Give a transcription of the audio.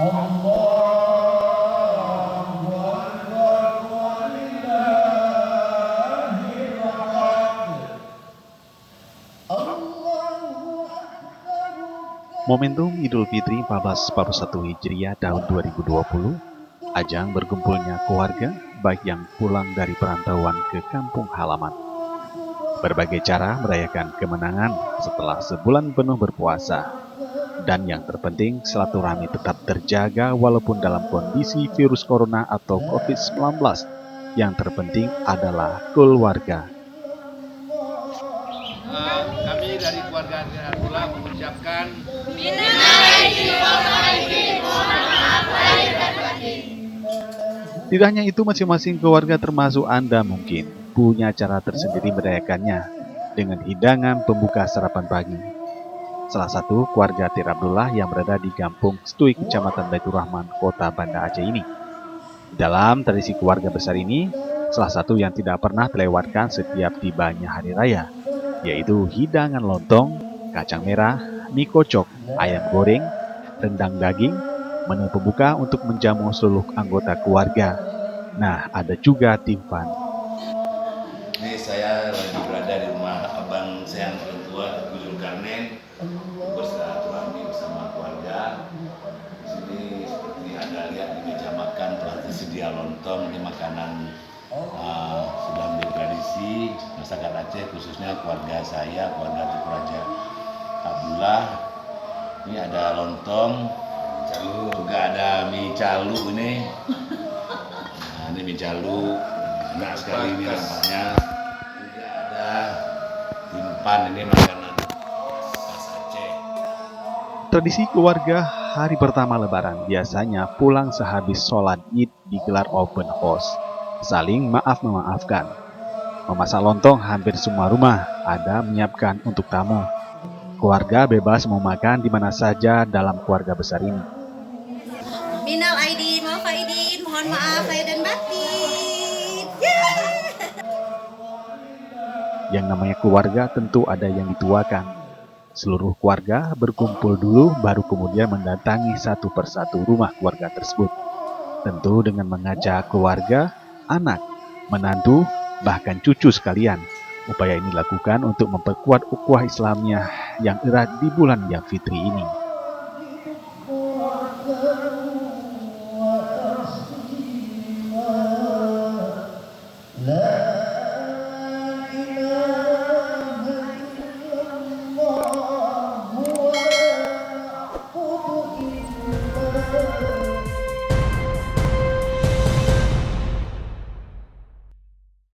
Momentum Idul Fitri 1441 Hijriah tahun 2020, ajang berkumpulnya keluarga baik yang pulang dari perantauan ke kampung halaman. Berbagai cara merayakan kemenangan setelah sebulan penuh berpuasa. Dan yang terpenting, silaturahmi tetap terjaga walaupun dalam kondisi virus corona atau COVID-19. Yang terpenting adalah keluarga. Kami dari keluarga Abdullah mengucapkan Tidak hanya itu, masing-masing keluarga termasuk Anda mungkin punya cara tersendiri merayakannya dengan hidangan pembuka sarapan pagi. Salah satu keluarga Tir Abdullah yang berada di Kampung Stui, Kecamatan Baitur Rahman, Kota Banda Aceh ini. Dalam tradisi keluarga besar ini, salah satu yang tidak pernah terlewatkan setiap tibanya hari raya, yaitu hidangan lontong, kacang merah, mie kocok, ayam goreng, rendang daging, menu pembuka untuk menjamu seluruh anggota keluarga. Nah, ada juga timpan. Ini saya lagi berada di rumah abang saya yang tertua, Gunung Karnen, bersilaturahmi bersama keluarga. Di sini seperti Anda lihat di meja makan telah tersedia lontong, ini makanan sudah menjadi tradisi masyarakat Aceh, khususnya keluarga saya, keluarga Tuku Raja Abdullah. Ini ada lontong, juga ada mie calu ini. Nah, ini mie calu, enak sekali ini nampaknya. Juga ada timpan, ini makanan khas Aceh. Tradisi keluarga hari pertama Lebaran biasanya pulang sehabis sholat Id digelar open house, saling maaf-memaafkan. Memasak lontong hampir semua rumah ada menyiapkan untuk tamu. Keluarga bebas mau makan di mana saja dalam keluarga besar ini. Minal aidin wal faidin, mohon maaf lahir dan batin. Yang namanya keluarga tentu ada yang dituakan. Seluruh keluarga berkumpul dulu baru kemudian mendatangi satu persatu rumah keluarga tersebut. Tentu dengan mengajak keluarga, anak, menantu, bahkan cucu sekalian. Upaya ini dilakukan untuk memperkuat ukhuwah Islamiyah yang erat di bulan yang fitri ini.